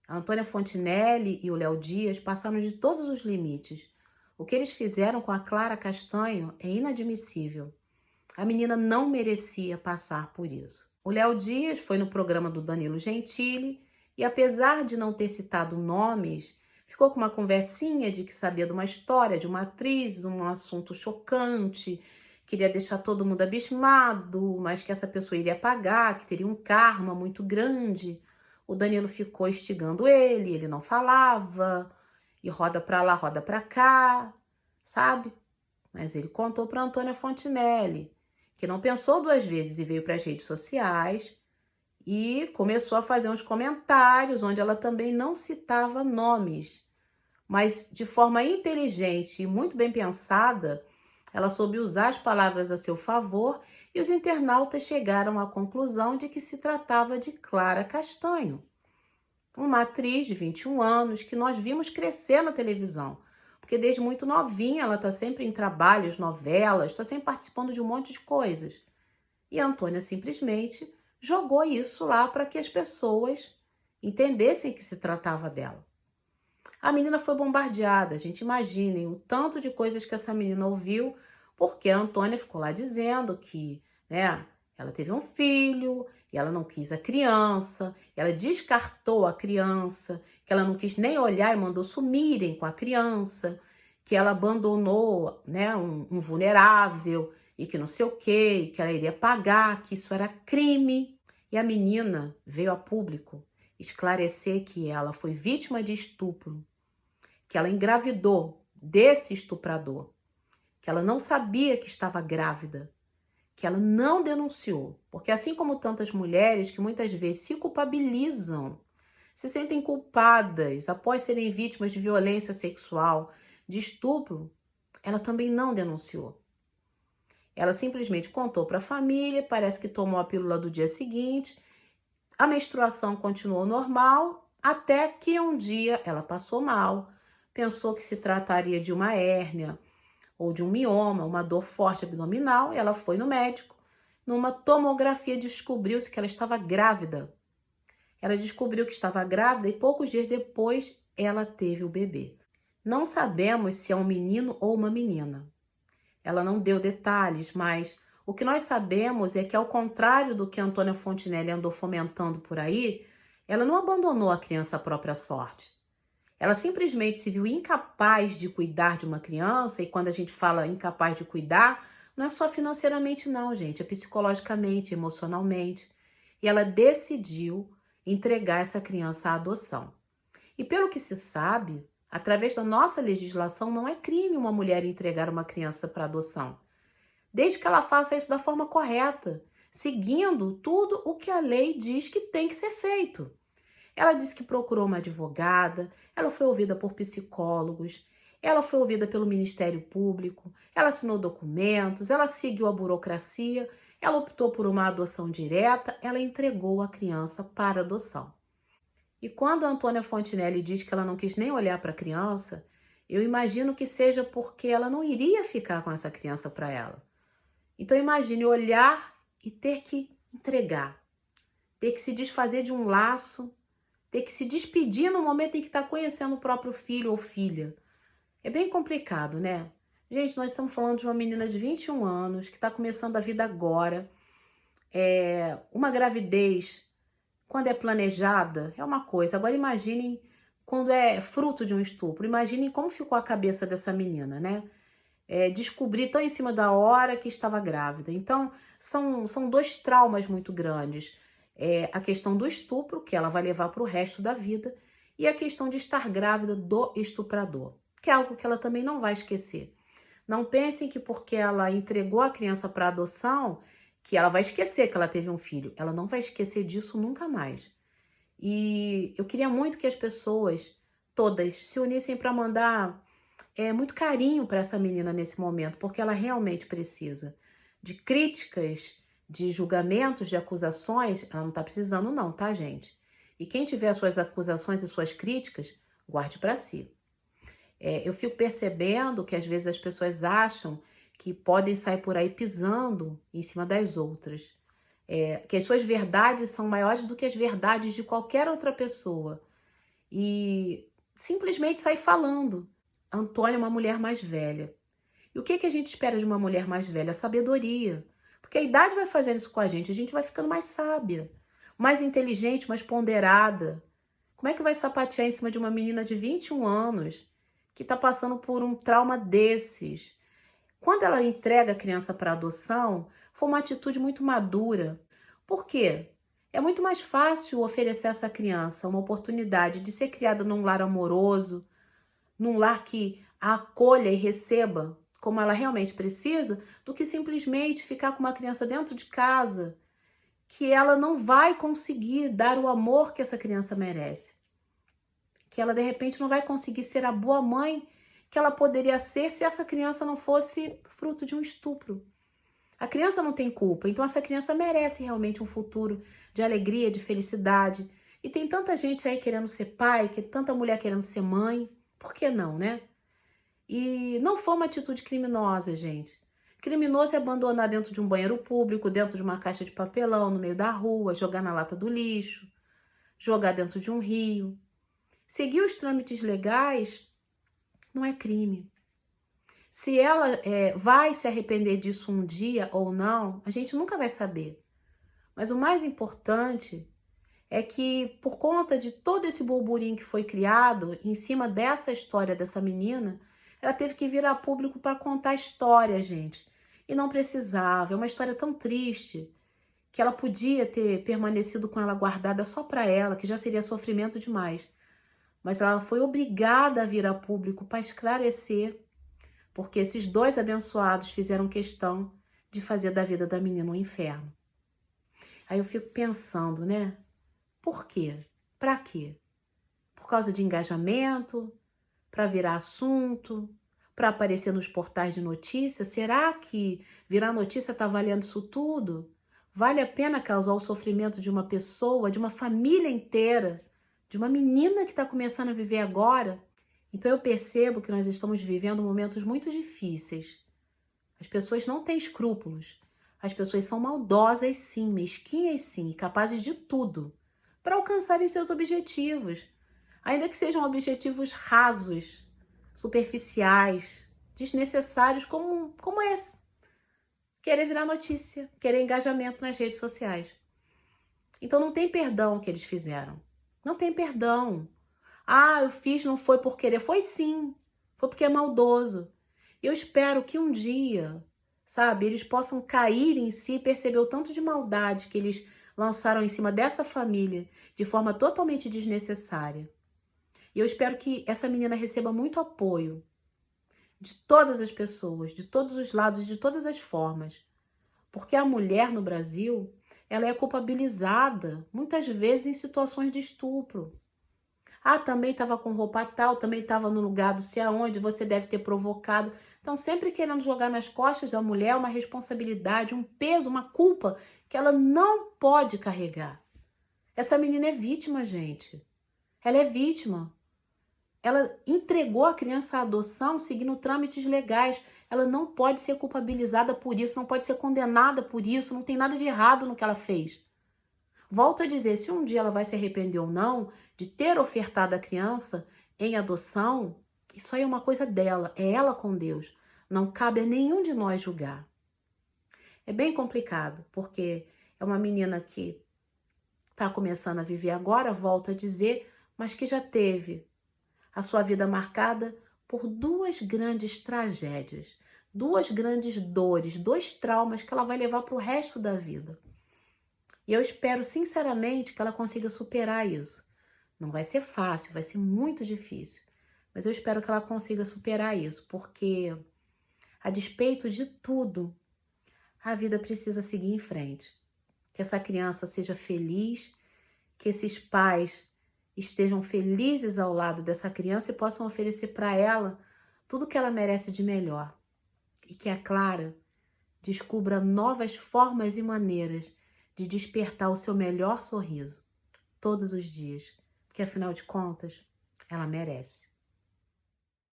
A Antônia Fontinelli e o Léo Dias passaram de todos os limites. O que eles fizeram com a Clara Castanho é inadmissível. A menina não merecia passar por isso. O Léo Dias foi no programa do Danilo Gentili e, apesar de não ter citado nomes, ficou com uma conversinha de que sabia de uma história, de uma atriz, de um assunto chocante, queria deixar todo mundo abismado, mas que essa pessoa iria pagar, que teria um karma muito grande. O Danilo ficou instigando ele não falava, e roda pra lá, roda pra cá, sabe? Mas ele contou para Antônia Fontinelli, que não pensou duas vezes e veio para as redes sociais e começou a fazer uns comentários onde ela também não citava nomes, mas de forma inteligente e muito bem pensada, ela soube usar as palavras a seu favor e os internautas chegaram à conclusão de que se tratava de Clara Castanho, uma atriz de 21 anos que nós vimos crescer na televisão, porque desde muito novinha ela está sempre em trabalhos, novelas, está sempre participando de um monte de coisas. E a Antônia simplesmente jogou isso lá para que as pessoas entendessem que se tratava dela. A menina foi bombardeada, gente, imaginem o tanto de coisas que essa menina ouviu, porque a Antônia ficou lá dizendo que, né, ela teve um filho e ela não quis a criança, ela descartou a criança, que ela não quis nem olhar e mandou sumirem com a criança, que ela abandonou, né, um vulnerável e que não sei o quê, que ela iria pagar, que isso era crime. E a menina veio a público esclarecer que ela foi vítima de estupro, que ela engravidou desse estuprador, que ela não sabia que estava grávida, que ela não denunciou, porque assim como tantas mulheres que muitas vezes se culpabilizam, se sentem culpadas após serem vítimas de violência sexual, de estupro, ela também não denunciou. Ela simplesmente contou para a família, parece que tomou a pílula do dia seguinte, a menstruação continuou normal, até que um dia ela passou mal, pensou que se trataria de uma hérnia ou de um mioma, uma dor forte abdominal, e ela foi no médico. Numa tomografia descobriu-se que ela estava grávida. Ela descobriu que estava grávida e poucos dias depois ela teve o bebê. Não sabemos se é um menino ou uma menina. Ela não deu detalhes, mas o que nós sabemos é que, ao contrário do que a Antônia Fontinelli andou fomentando por aí, ela não abandonou a criança à própria sorte. Ela simplesmente se viu incapaz de cuidar de uma criança, e quando a gente fala incapaz de cuidar, não é só financeiramente não, gente, é psicologicamente, emocionalmente. E ela decidiu entregar essa criança à adoção. E pelo que se sabe, através da nossa legislação, não é crime uma mulher entregar uma criança para adoção, desde que ela faça isso da forma correta, seguindo tudo o que a lei diz que tem que ser feito. Ela disse que procurou uma advogada, ela foi ouvida por psicólogos, ela foi ouvida pelo Ministério Público, ela assinou documentos, ela seguiu a burocracia, ela optou por uma adoção direta, ela entregou a criança para adoção. E quando a Antônia Fontinelli diz que ela não quis nem olhar para a criança, eu imagino que seja porque ela não iria ficar com essa criança para ela. Então imagine olhar e ter que entregar, ter que se desfazer de um laço, ter que se despedir no momento em que está conhecendo o próprio filho ou filha. É bem complicado, né? Gente, nós estamos falando de uma menina de 21 anos que está começando a vida agora. Uma gravidez, quando é planejada, é uma coisa. Agora imaginem quando é fruto de um estupro. Imaginem como ficou a cabeça dessa menina, né? Descobrir tão em cima da hora que estava grávida. Então, são dois traumas muito grandes. A questão do estupro, que ela vai levar para o resto da vida, e a questão de estar grávida do estuprador, que é algo que ela também não vai esquecer. Não pensem que porque ela entregou a criança para adoção, que ela vai esquecer que ela teve um filho. Ela não vai esquecer disso nunca mais. E eu queria muito que as pessoas todas se unissem para mandar muito carinho para essa menina nesse momento, porque ela realmente precisa de críticas, de julgamentos, de acusações. Ela não está precisando não, tá, gente? E quem tiver suas acusações e suas críticas, guarde para si. Eu fico percebendo que às vezes as pessoas acham que podem sair por aí pisando em cima das outras. Que as suas verdades são maiores do que as verdades de qualquer outra pessoa. e simplesmente sai falando. Antônia é uma mulher mais velha. E o que a gente espera de uma mulher mais velha? A sabedoria. Porque a idade vai fazendo isso com a gente vai ficando mais sábia, mais inteligente, mais ponderada. Como é que vai sapatear em cima de uma menina de 21 anos que está passando por um trauma desses? Quando ela entrega a criança para adoção, foi uma atitude muito madura. Por quê? É muito mais fácil oferecer a essa criança uma oportunidade de ser criada num lar amoroso, num lar que a acolha e receba como ela realmente precisa, do que simplesmente ficar com uma criança dentro de casa que ela não vai conseguir dar o amor que essa criança merece. Que ela, de repente, não vai conseguir ser a boa mãe que ela poderia ser se essa criança não fosse fruto de um estupro. A criança não tem culpa, então essa criança merece realmente um futuro de alegria, de felicidade. E tem tanta gente aí querendo ser pai, tanta mulher querendo ser mãe. Por que não, né? E não foi uma atitude criminosa, gente. Criminoso é abandonar dentro de um banheiro público, dentro de uma caixa de papelão, no meio da rua, jogar na lata do lixo, jogar dentro de um rio. Seguir os trâmites legais não é crime. Se ela vai se arrepender disso um dia ou não, a gente nunca vai saber. Mas o mais importante é que, por conta de todo esse burburinho que foi criado em cima dessa história dessa menina, ela teve que vir a público para contar a história, gente. E não precisava. É uma história tão triste que ela podia ter permanecido com ela guardada só para ela, que já seria sofrimento demais. Mas ela foi obrigada a vir a público para esclarecer, porque esses dois abençoados fizeram questão de fazer da vida da menina um inferno. Aí eu fico pensando, né? Por quê? Para quê? Por causa de engajamento? Para virar assunto? Para aparecer nos portais de notícias? Será que virar notícia está valendo isso tudo? Vale a pena causar o sofrimento de uma pessoa, de uma família inteira, de uma menina que está começando a viver agora? Então eu percebo que nós estamos vivendo momentos muito difíceis. As pessoas não têm escrúpulos. As pessoas são maldosas sim, mesquinhas sim, e capazes de tudo para alcançarem seus objetivos. Ainda que sejam objetivos rasos, superficiais, desnecessários como esse. Querer virar notícia, querer engajamento nas redes sociais. Então não tem perdão o que eles fizeram. Não tem perdão. Ah, eu fiz, não foi por querer. Foi sim. Foi porque é maldoso. Eu espero que um dia, sabe, eles possam cair em si e perceber o tanto de maldade que eles lançaram em cima dessa família de forma totalmente desnecessária. E eu espero que essa menina receba muito apoio de todas as pessoas, de todos os lados, de todas as formas. Porque a mulher no Brasil, ela é culpabilizada muitas vezes em situações de estupro. Ah, também estava com roupa tal, também estava no lugar do sei aonde, você deve ter provocado. Então, sempre querendo jogar nas costas da mulher uma responsabilidade, um peso, uma culpa que ela não pode carregar. Essa menina é vítima, gente. Ela é vítima. Ela entregou a criança à adoção seguindo trâmites legais. Ela não pode ser culpabilizada por isso, não pode ser condenada por isso, não tem nada de errado no que ela fez. Volto a dizer, se um dia ela vai se arrepender ou não de ter ofertado a criança em adoção, isso aí é uma coisa dela, é ela com Deus. Não cabe a nenhum de nós julgar. É bem complicado, porque é uma menina que está começando a viver agora, volto a dizer, mas que já teve a sua vida marcada por duas grandes tragédias, duas grandes dores, dois traumas que ela vai levar para o resto da vida. E eu espero sinceramente que ela consiga superar isso. Não vai ser fácil, vai ser muito difícil, mas eu espero que ela consiga superar isso, porque a despeito de tudo, a vida precisa seguir em frente. Que essa criança seja feliz, que esses pais estejam felizes ao lado dessa criança e possam oferecer para ela tudo que ela merece de melhor. E que a Clara descubra novas formas e maneiras de despertar o seu melhor sorriso todos os dias, porque afinal de contas, ela merece.